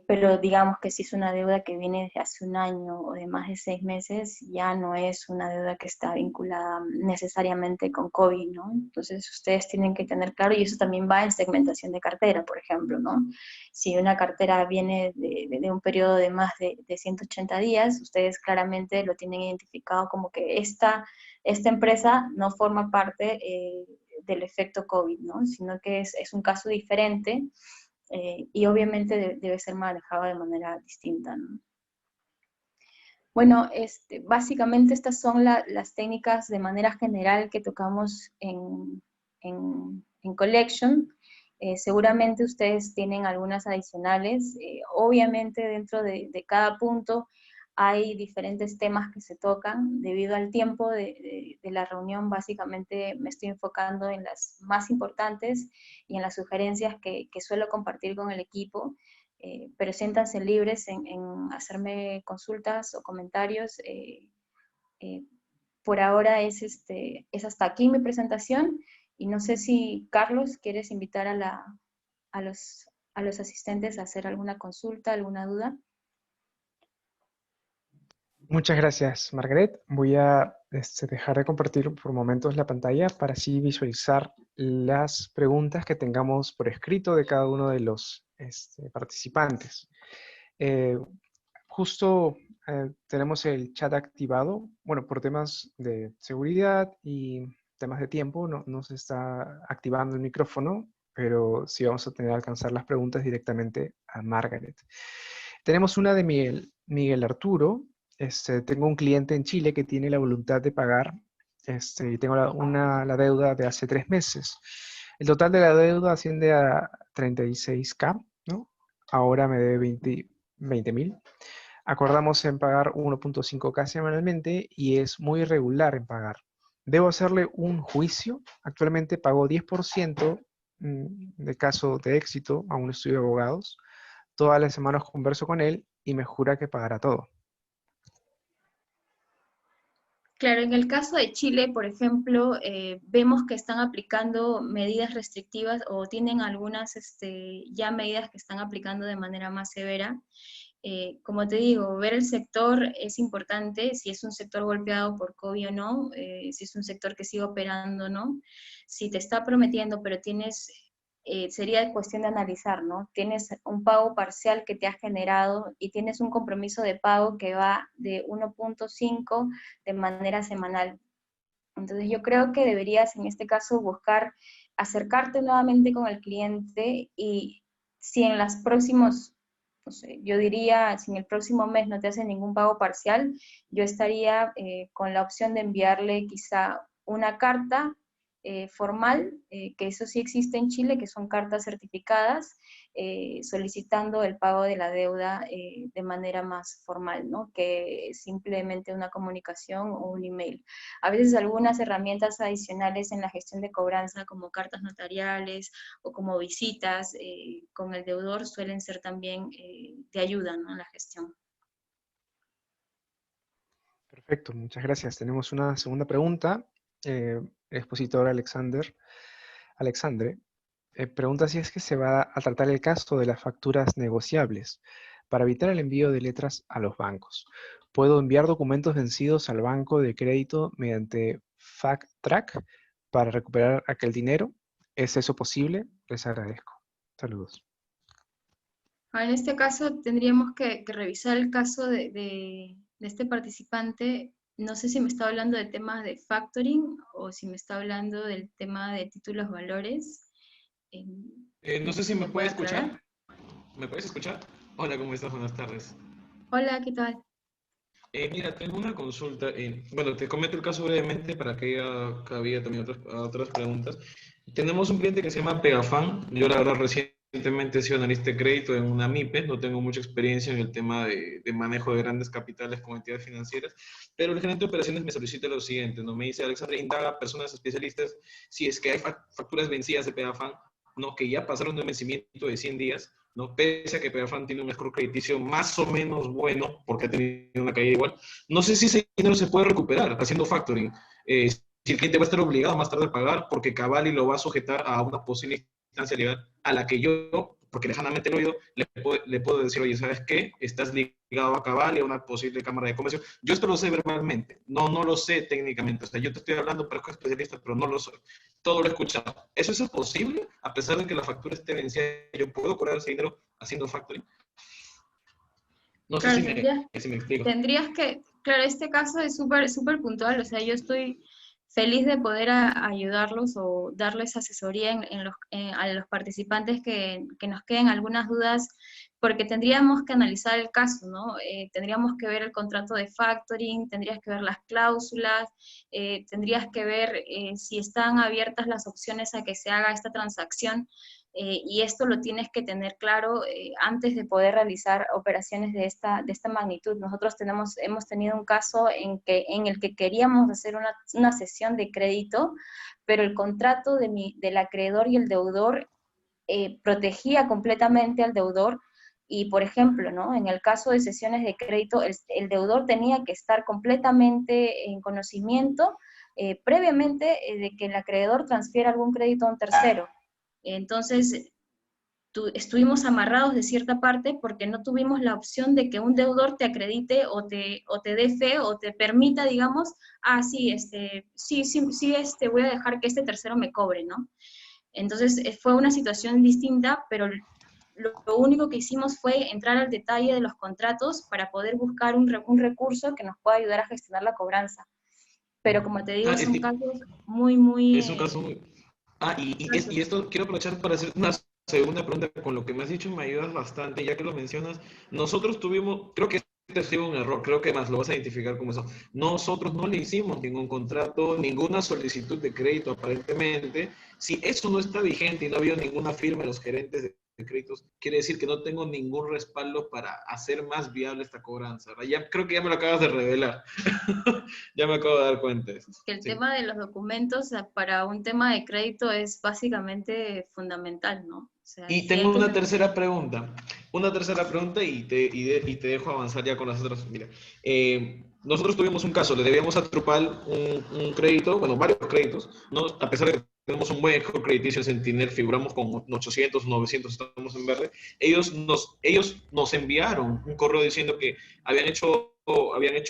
Pero digamos que si es una deuda que viene desde hace un año o de más de 6 meses, ya no es una deuda que está vinculada necesariamente con COVID, ¿no? Entonces ustedes tienen que tener claro, y eso también va en segmentación de cartera, por ejemplo, ¿no? Si una cartera viene de un periodo de más de 180 días, ustedes claramente lo tienen identificado como que esta empresa no forma parte del efecto COVID, ¿no? Sino que es un caso diferente. Y obviamente debe ser manejado de manera distinta, ¿no? Bueno, básicamente estas son las técnicas de manera general que tocamos en Collection. Seguramente ustedes tienen algunas adicionales. Obviamente dentro de cada punto hay diferentes temas que se tocan. Debido al tiempo de la reunión, básicamente me estoy enfocando en las más importantes y en las sugerencias que suelo compartir con el equipo. Pero siéntanse libres en hacerme consultas o comentarios. Eh, por ahora es hasta aquí mi presentación y no sé si Carlos quieres invitar a, los, a los asistentes a hacer alguna consulta, alguna duda. Muchas gracias, Margaret. Voy a dejar de compartir por momentos la pantalla para así visualizar las preguntas que tengamos por escrito de cada uno de los participantes. Eh, Justo tenemos el chat activado. Bueno, por temas de seguridad y temas de tiempo no se está activando el micrófono, pero sí vamos a tener que alcanzar las preguntas directamente a Margaret. Tenemos una de Miguel Arturo. Tengo un cliente en Chile que tiene la voluntad de pagar y tengo la deuda de hace 3 meses. El total de la deuda asciende a 36K, ¿no? Ahora me debe 20.000. Acordamos en pagar 1.5K semanalmente y es muy irregular en pagar. ¿Debo hacerle un juicio? Actualmente pago 10% de caso de éxito a un estudio de abogados. Todas las semanas converso con él y me jura que pagará todo. Claro, en el caso de Chile, por ejemplo, vemos que están aplicando medidas restrictivas o tienen algunas ya medidas que están aplicando de manera más severa. Como te digo, ver el sector es importante, si es un sector golpeado por COVID o no, si es un sector que sigue operando o no. Si te está prometiendo, pero sería cuestión de analizar, ¿no? Tienes un pago parcial que te ha generado y tienes un compromiso de pago que va de 1.5 de manera semanal. Entonces yo creo que deberías en este caso buscar acercarte nuevamente con el cliente y si en los próximos, no sé, yo diría, si en el próximo mes no te hace ningún pago parcial, yo estaría con la opción de enviarle quizá una carta formal, que eso sí existe en Chile, que son cartas certificadas, solicitando el pago de la deuda de manera más formal, ¿no? Que simplemente una comunicación o un email. A veces algunas herramientas adicionales en la gestión de cobranza, como cartas notariales o como visitas con el deudor, suelen ser también de ayuda, ¿no? En la gestión. Perfecto, muchas gracias. Tenemos una segunda pregunta. El expositor Alexandre. Pregunta si es que se va a tratar el caso de las facturas negociables para evitar el envío de letras a los bancos. ¿Puedo enviar documentos vencidos al banco de crédito mediante FactTrack para recuperar aquel dinero? ¿Es eso posible? Les agradezco. Saludos. En este caso tendríamos que revisar el caso de este participante. No sé si me está hablando de temas de factoring o si me está hablando del tema de títulos valores. No No sé sé si si me me puede puedes aclarar. escuchar. ¿Me puedes escuchar? Hola, ¿cómo estás? Buenas tardes. Hola, ¿qué tal? Mira, tengo una consulta. Bueno, te comento el caso brevemente para que haya cabida también otras preguntas. Tenemos un cliente que se llama Pegafan. Yo, la verdad, recientemente he sido analista de crédito en una MIPE. No tengo mucha experiencia en el tema de manejo de grandes capitales con entidades financieras, pero el gerente de operaciones me solicita lo siguiente, ¿no? Me dice: Alexandre, indaga a personas especialistas si es que hay facturas vencidas de Pegafan, ¿no? Que ya pasaron de un vencimiento de 100 días, ¿no? Pese a que Pegafan tiene un score crediticio más o menos bueno, porque ha tenido una caída igual. No sé si ese dinero se puede recuperar haciendo factoring. Si el cliente va a estar obligado más tarde a pagar porque Cavalli lo va a sujetar a una posible instancia legal a la que yo, porque lejanamente lo he oído, le puedo decir: oye, ¿sabes qué? Estás ligado a Cavalli, a una posible cámara de comercio. Yo esto lo sé verbalmente, no lo sé técnicamente. O sea, yo te estoy hablando para que especialista, pero no lo soy. Todo lo he escuchado. ¿Eso es posible? A pesar de que la factura esté vencida, ¿yo puedo cobrar ese dinero haciendo factoring? No sé Claro, si me explico. tendrías que, claro, este caso es súper puntual, o sea, yo estoy feliz de poder ayudarlos o darles asesoría a los participantes que nos queden algunas dudas, porque tendríamos que analizar el caso, ¿no? Tendríamos que ver el contrato de factoring, tendrías que ver las cláusulas, tendrías que ver si están abiertas las opciones a que se haga esta transacción. Y esto lo tienes que tener claro antes de poder realizar operaciones de esta magnitud. Nosotros hemos tenido un caso en el que queríamos hacer una sesión de crédito, pero el contrato del acreedor y el deudor protegía completamente al deudor. Y, por ejemplo, ¿no? En el caso de sesiones de crédito, el deudor tenía que estar completamente en conocimiento previamente de que el acreedor transfiera algún crédito a un tercero. Entonces, estuvimos amarrados de cierta parte porque no tuvimos la opción de que un deudor te acredite o te dé fe o te permita, digamos, sí, voy a dejar que este tercero me cobre, ¿no? Entonces, fue una situación distinta, pero lo único que hicimos fue entrar al detalle de los contratos para poder buscar un recurso que nos pueda ayudar a gestionar la cobranza. Pero como te digo, Ah, son casos muy, es un caso muy... Ah, y esto quiero aprovechar para hacer una segunda pregunta. Con lo que me has dicho me ayudas bastante, ya que lo mencionas. Nosotros tuvimos, creo que este ha sido un error, creo que más lo vas a identificar como eso. Nosotros no le hicimos ningún contrato, ninguna solicitud de crédito aparentemente. Si eso no está vigente y no ha habido ninguna firma de los gerentes de créditos, quiere decir que no tengo ningún respaldo para hacer más viable esta cobranza, ¿verdad? Ya, creo que ya me lo acabas de revelar. Ya me acabo de dar cuenta de eso. Que el Sí. tema de los documentos para un tema de crédito es básicamente fundamental, ¿no? O sea, Y sí hay tengo que una tener. tercera pregunta. Una tercera pregunta y te dejo avanzar ya con las otras. Mira, nosotros tuvimos un caso, le debíamos a Trupal un crédito, bueno, varios créditos, ¿no? A pesar de que tenemos un buen score crediticio en Sentinel, figuramos con 800, 900, estamos en verde. Ellos nos enviaron un correo diciendo que habían hecho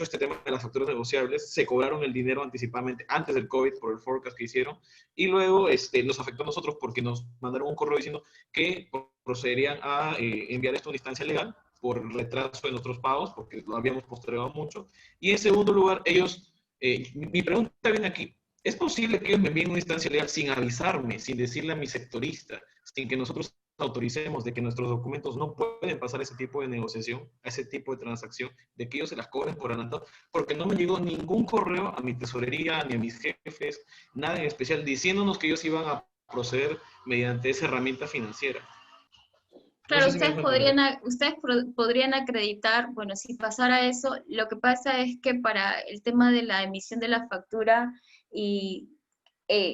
este tema de las facturas negociables, se cobraron el dinero anticipadamente antes del COVID por el forecast que hicieron, y luego nos afectó a nosotros porque nos mandaron un correo diciendo que procederían a enviar esto a una instancia legal por retraso de nuestros pagos, porque lo habíamos postergado mucho. Y en segundo lugar, mi pregunta viene aquí: ¿es posible que ellos me envíen una instancia legal sin avisarme, sin decirle a mi sectorista, sin que nosotros autoricemos de que nuestros documentos no pueden pasar a ese tipo de negociación, a ese tipo de transacción, de que ellos se las cobren por adelantado? Porque no me llegó ningún correo a mi tesorería ni a mis jefes, nada en especial, diciéndonos que ellos iban a proceder mediante esa herramienta financiera. No Claro, sé si me dejo entender. podrían acreditar, bueno, si pasara eso, lo que pasa es que para el tema de la emisión de la factura y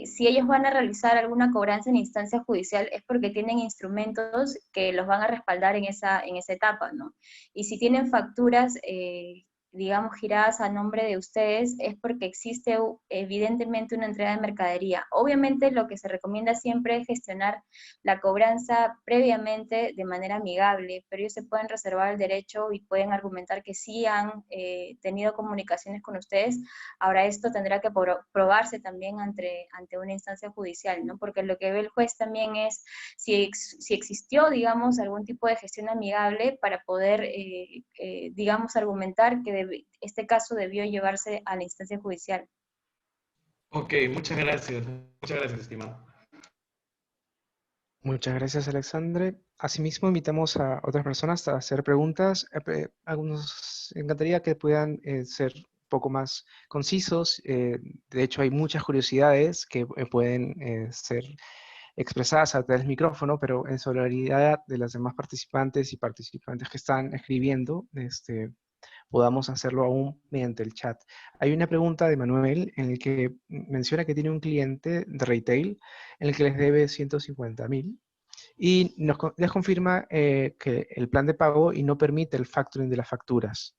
si ellos van a realizar alguna cobranza en instancia judicial es porque tienen instrumentos que los van a respaldar en esa etapa, ¿no? Y si tienen facturas digamos, giradas a nombre de ustedes, es porque existe evidentemente una entrega de mercadería. Obviamente lo que se recomienda siempre es gestionar la cobranza previamente de manera amigable, pero ellos se pueden reservar el derecho y pueden argumentar que sí han tenido comunicaciones con ustedes. Ahora esto tendrá que probarse también ante una instancia judicial, ¿no? Porque lo que ve el juez también es si existió, digamos, algún tipo de gestión amigable para poder, digamos, argumentar que este caso debió llevarse a la instancia judicial. Ok, muchas gracias, estimado. Muchas gracias, Alexandre. Asimismo, invitamos a otras personas a hacer preguntas. Algunos encantaría que puedan ser un poco más concisos. De hecho, hay muchas curiosidades que pueden ser expresadas a través del micrófono, pero en solidaridad de las demás participantes y participantes que están escribiendo, podamos hacerlo aún mediante el chat. Hay una pregunta de Manuel en el que menciona que tiene un cliente de retail en el que les debe 150.000 y les confirma que el plan de pago y no permite el factoring de las facturas.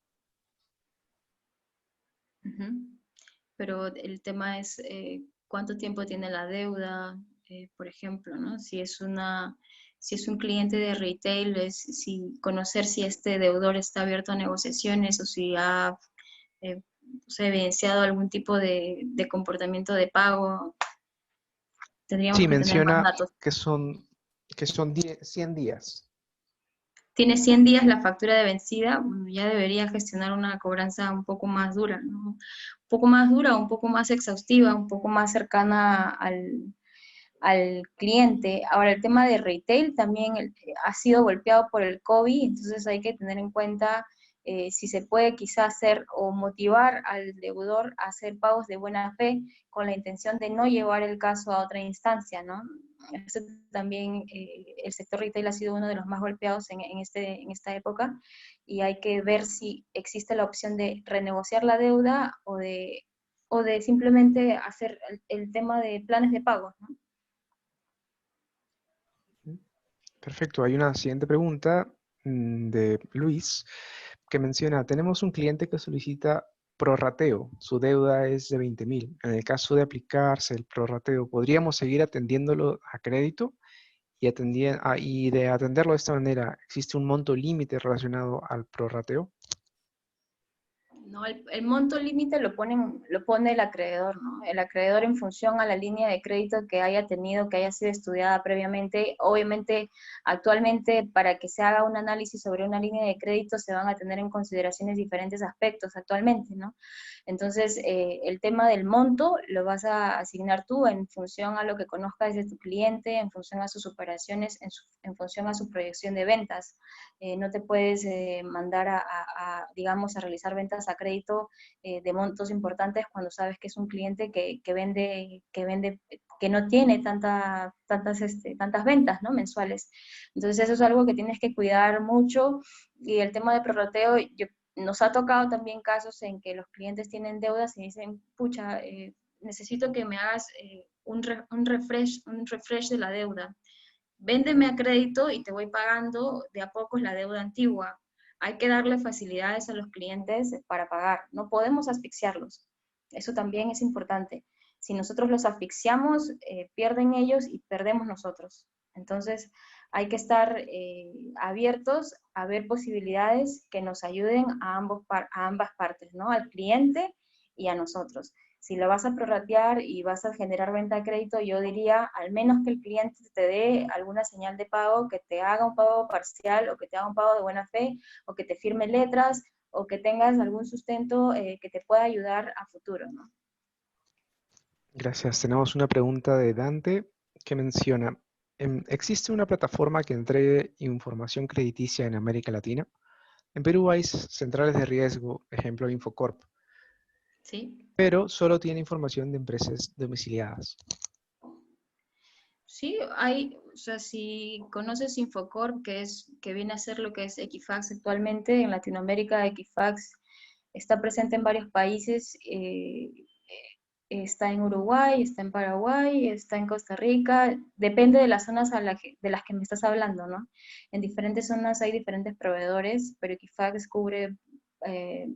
Pero el tema es cuánto tiempo tiene la deuda, por ejemplo, ¿no? Si es un cliente de retail, conocer si este deudor está abierto a negociaciones o si ha evidenciado algún tipo de comportamiento de pago. Tendríamos Sí, que tener más menciona datos. que son 100 días. Tiene 100 días la factura de vencida, bueno, ya debería gestionar una cobranza un poco más dura, ¿no? Un poco más dura, un poco más exhaustiva, un poco más cercana al cliente. Ahora, el tema de retail también ha sido golpeado por el COVID, entonces hay que tener en cuenta si se puede quizá hacer o motivar al deudor a hacer pagos de buena fe con la intención de no llevar el caso a otra instancia, ¿no? Eso también, el sector retail ha sido uno de los más golpeados en esta época y hay que ver si existe la opción de renegociar la deuda o de simplemente hacer el tema de planes de pago, ¿no? Perfecto, hay una siguiente pregunta de Luis que menciona, tenemos un cliente que solicita prorrateo, su deuda es de 20.000. En el caso de aplicarse el prorrateo, ¿podríamos seguir atendiéndolo a crédito? Y de atenderlo de esta manera, ¿existe un monto límite relacionado al prorrateo? No, el monto límite lo pone el acreedor, ¿no? El acreedor en función a la línea de crédito que haya tenido, que haya sido estudiada previamente. Obviamente, actualmente, para que se haga un análisis sobre una línea de crédito, se van a tener en consideraciones diferentes aspectos actualmente, ¿no? Entonces, el tema del monto lo vas a asignar tú en función a lo que conozcas de tu cliente, en función a sus operaciones, en función a su proyección de ventas. No te puedes mandar digamos, a realizar ventas a crédito de montos importantes cuando sabes que es un cliente que vende, que no tiene tantas ventas, ¿no? Mensuales. Entonces eso es algo que tienes que cuidar mucho. Y el tema de prorrateo, nos ha tocado también casos en que los clientes tienen deudas y dicen, pucha, necesito que me hagas un refresh de la deuda. Véndeme a crédito y te voy pagando de a poco la deuda antigua. Hay que darle facilidades a los clientes para pagar. No podemos asfixiarlos. Eso también es importante. Si nosotros los asfixiamos, pierden ellos y perdemos nosotros. Entonces, hay que estar abiertos a ver posibilidades que nos ayuden a ambas partes, ¿no? Al cliente y a nosotros. Si lo vas a prorratear y vas a generar venta de crédito, yo diría al menos que el cliente te dé alguna señal de pago, que te haga un pago parcial o que te haga un pago de buena fe o que te firme letras o que tengas algún sustento que te pueda ayudar a futuro, ¿no? Gracias. Tenemos una pregunta de Dante que menciona, ¿existe una plataforma que entregue información crediticia en América Latina? En Perú hay centrales de riesgo, ejemplo Infocorp, ¿Sí? pero solo tiene información de empresas domiciliadas. Sí, o sea, si conoces Infocorp, que viene a ser lo que es Equifax actualmente en Latinoamérica. Equifax está presente en varios países, está en Uruguay, está en Paraguay, está en Costa Rica, depende de las zonas de las que me estás hablando, ¿no? En diferentes zonas hay diferentes proveedores, pero Equifax cubre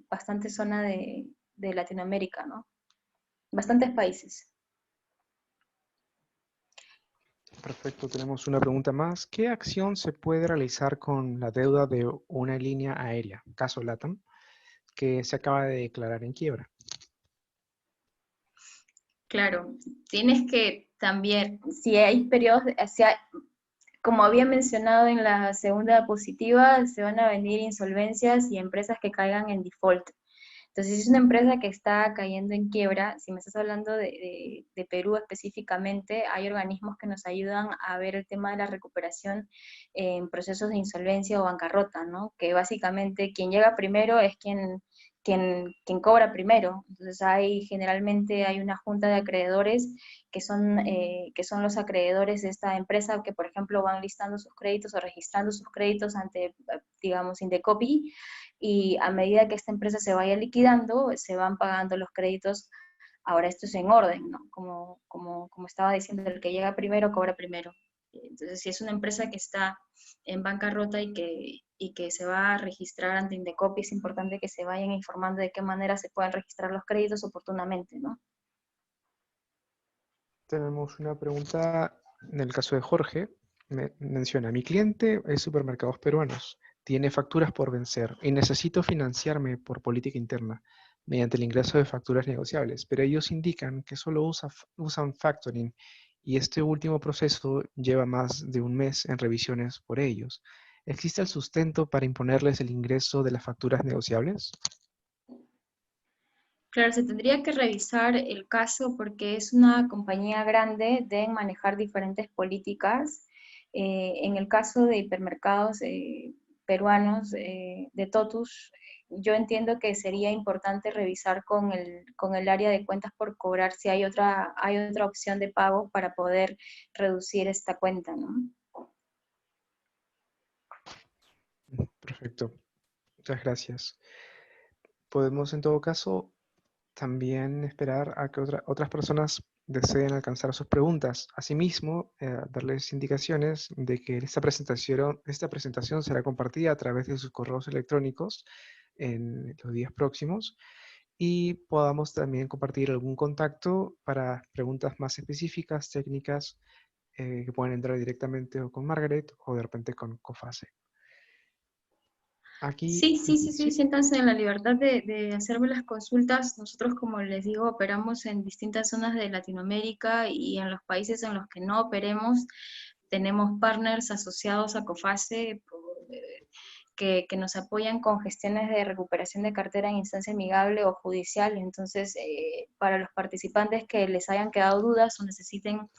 bastante zona de Latinoamérica, ¿no? Bastantes países. Perfecto, tenemos una pregunta más. ¿Qué acción se puede realizar con la deuda de una línea aérea, caso LATAM, que se acaba de declarar en quiebra? Claro, tienes que también, si hay periodos, como había mencionado en la segunda diapositiva, se van a venir insolvencias y empresas que caigan en default. Entonces, si es una empresa que está cayendo en quiebra, si me estás hablando de Perú específicamente, hay organismos que nos ayudan a ver el tema de la recuperación en procesos de insolvencia o bancarrota, ¿no? Que básicamente quien llega primero es quien cobra primero. Entonces, generalmente hay una junta de acreedores que son los acreedores de esta empresa que, por ejemplo, van listando sus créditos o registrando sus créditos ante, digamos, Indecopi, y a medida que esta empresa se vaya liquidando, se van pagando los créditos. Ahora esto es en orden, ¿no? Como estaba diciendo, el que llega primero cobra primero. Entonces, si es una empresa que está en bancarrota y que se va a registrar ante Indecopi, es importante que se vayan informando de qué manera se pueden registrar los créditos oportunamente, ¿no? Tenemos una pregunta en el caso de Jorge. Menciona, mi cliente es Supermercados Peruanos. Tiene facturas por vencer y necesito financiarme por política interna mediante el ingreso de facturas negociables, pero ellos indican que solo usan factoring y este último proceso lleva más de un mes en revisiones por ellos. ¿Existe el sustento para imponerles el ingreso de las facturas negociables? Claro, se tendría que revisar el caso porque es una compañía grande, deben manejar diferentes políticas. En el caso de hipermercados peruanos de Totus, yo entiendo que sería importante revisar con el área de cuentas por cobrar si hay otra opción de pago para poder reducir esta cuenta, ¿no? Perfecto. Muchas gracias. Podemos en todo caso también esperar a que otras personas deseen alcanzar sus preguntas. Asimismo, darles indicaciones de que esta presentación será compartida a través de sus correos electrónicos en los días próximos y podamos también compartir algún contacto para preguntas más específicas, técnicas, que pueden entrar directamente o con Margaret o de repente con COFACE. Aquí, Sí, sí. siéntanse en la libertad de hacerme las consultas. Nosotros, como les digo, operamos en distintas zonas de Latinoamérica y en los países en los que no operemos, tenemos partners asociados a COFACE que nos apoyan con gestiones de recuperación de cartera en instancia amigable o judicial. Entonces, para los participantes que les hayan quedado dudas o necesiten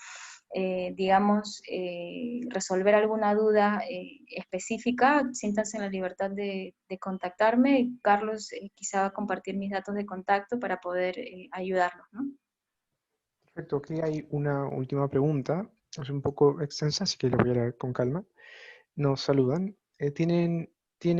digamos, resolver alguna duda específica, siéntanse en la libertad de contactarme. Carlos quizá va a compartir mis datos de contacto para poder ayudarlos, ¿no? Perfecto, aquí hay una última pregunta, es un poco extensa, así que la voy a leer con calma. Nos saludan. ¿Tiene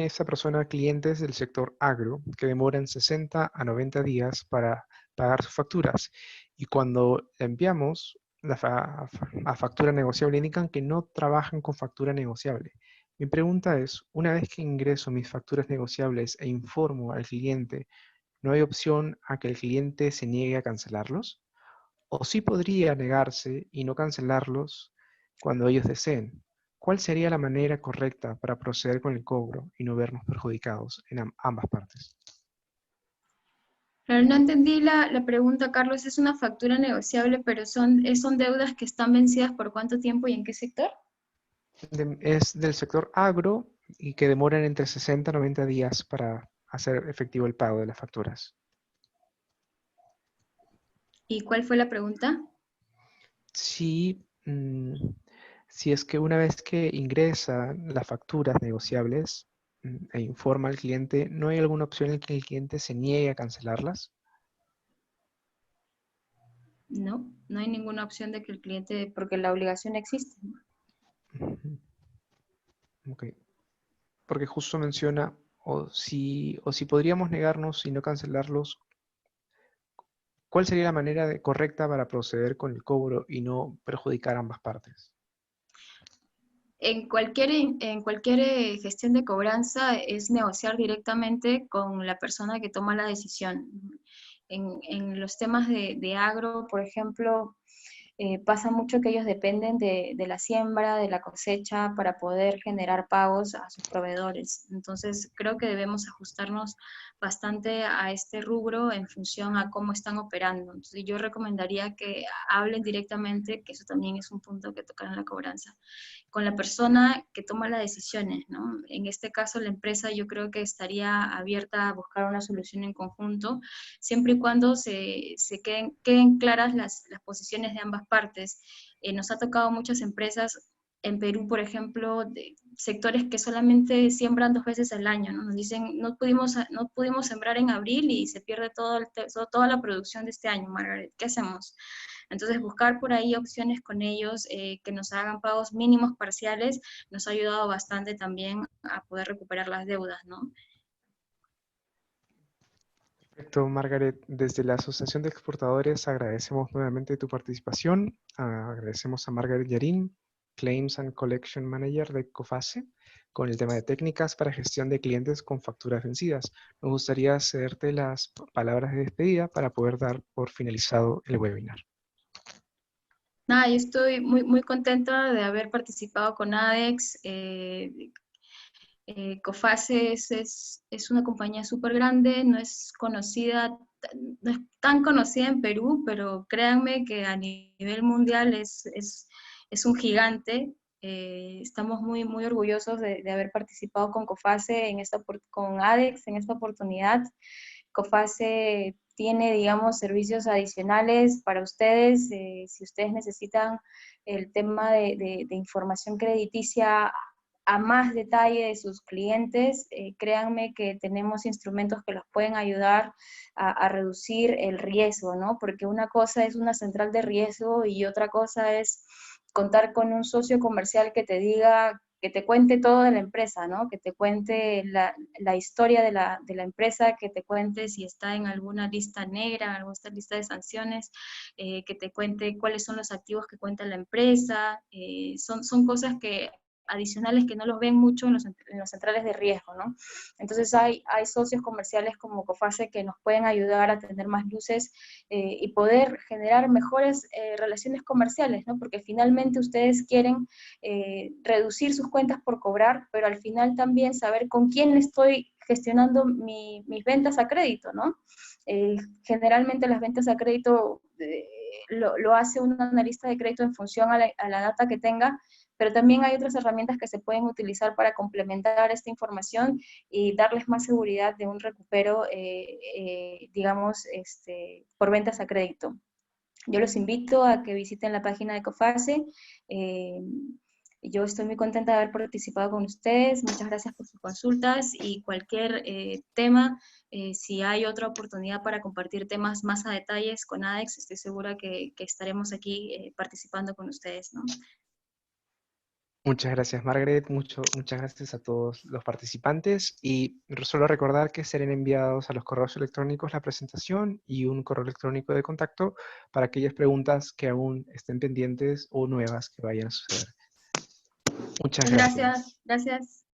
esta persona clientes del sector agro que demoran 60 a 90 días para pagar sus facturas? Y cuando enviamos a factura negociable, indican que no trabajan con factura negociable. Mi pregunta es, una vez que ingreso mis facturas negociables e informo al cliente, ¿no hay opción a que el cliente se niegue a cancelarlos? O sí podría negarse y no cancelarlos cuando ellos deseen. ¿Cuál sería la manera correcta para proceder con el cobro y no vernos perjudicados en ambas partes? Pero no entendí la pregunta, Carlos. Es una factura negociable, pero son deudas que están vencidas por cuánto tiempo y en qué sector. Es del sector agro y que demoran entre 60 y 90 días para hacer efectivo el pago de las facturas. ¿Y cuál fue la pregunta? Si, si es que una vez que ingresan las facturas negociables e informa al cliente, ¿no hay alguna opción en que el cliente se niegue a cancelarlas? No, no hay ninguna opción de que el cliente, porque la obligación existe, ¿no? Ujú. Ok. Porque justo menciona, o si podríamos negarnos y no cancelarlos, ¿cuál sería la manera correcta para proceder con el cobro y no perjudicar a ambas partes? En cualquier gestión de cobranza es negociar directamente con la persona que toma la decisión. En los temas de agro, por ejemplo, pasa mucho que ellos dependen de la siembra, de la cosecha, para poder generar pagos a sus proveedores. Entonces, creo que debemos ajustarnos bastante a este rubro en función a cómo están operando. Entonces, yo recomendaría que hablen directamente, que eso también es un punto que tocan en la cobranza, con la persona que toma las decisiones, ¿no? En este caso, la empresa yo creo que estaría abierta a buscar una solución en conjunto, siempre y cuando se queden claras las posiciones de ambas partes. Nos ha tocado muchas empresas en Perú, por ejemplo, de sectores que solamente siembran 2 veces al año, ¿no? Nos dicen, no pudimos sembrar en abril y se pierde toda la producción de este año, Margaret, ¿qué hacemos? Entonces, buscar por ahí opciones con ellos que nos hagan pagos mínimos parciales nos ha ayudado bastante también a poder recuperar las deudas, ¿no? Perfecto, Margaret. Desde la Asociación de Exportadores agradecemos nuevamente tu participación. Agradecemos a Margaret Yarín, Claims and Collection Manager de COFACE, con el tema de técnicas para gestión de clientes con facturas vencidas. Nos gustaría cederte las palabras de despedida para poder dar por finalizado el webinar. Nada, yo estoy muy contenta de haber participado con ADEX. COFACE es una compañía súper grande, no es conocida, no es tan conocida en Perú, pero créanme que a nivel mundial es un gigante. Estamos muy orgullosos de haber participado con COFACE, con ADEX en esta oportunidad. COFACE tiene, digamos, servicios adicionales para ustedes. Si ustedes necesitan el tema de información crediticia a más detalle de sus clientes, créanme que tenemos instrumentos que los pueden ayudar a reducir el riesgo, ¿no? Porque una cosa es una central de riesgo y otra cosa es contar con un socio comercial que te diga, que te cuente todo de la empresa, ¿no? Que te cuente la historia de la empresa, que te cuente si está en alguna lista negra, en alguna lista de sanciones, que te cuente cuáles son los activos que cuenta la empresa. Son cosas adicionales que no los ven mucho en los centrales de riesgo, ¿no? Entonces hay socios comerciales como COFACE que nos pueden ayudar a tener más luces y poder generar mejores relaciones comerciales, ¿no? Porque finalmente ustedes quieren reducir sus cuentas por cobrar, pero al final también saber con quién estoy gestionando mis ventas a crédito, ¿no? Generalmente las ventas a crédito lo hace un analista de crédito en función a la data que tenga, pero también hay otras herramientas que se pueden utilizar para complementar esta información y darles más seguridad de un recupero, digamos, por ventas a crédito. Yo los invito a que visiten la página de COFACE. Yo estoy muy contenta de haber participado con ustedes. Muchas gracias por sus consultas y cualquier tema, si hay otra oportunidad para compartir temas más a detalles con ADEX, estoy segura que estaremos aquí participando con ustedes, ¿no? Muchas gracias, Margaret. Muchas gracias a todos los participantes. Y solo recordar que serán enviados a los correos electrónicos la presentación y un correo electrónico de contacto para aquellas preguntas que aún estén pendientes o nuevas que vayan a suceder. Muchas gracias. Gracias.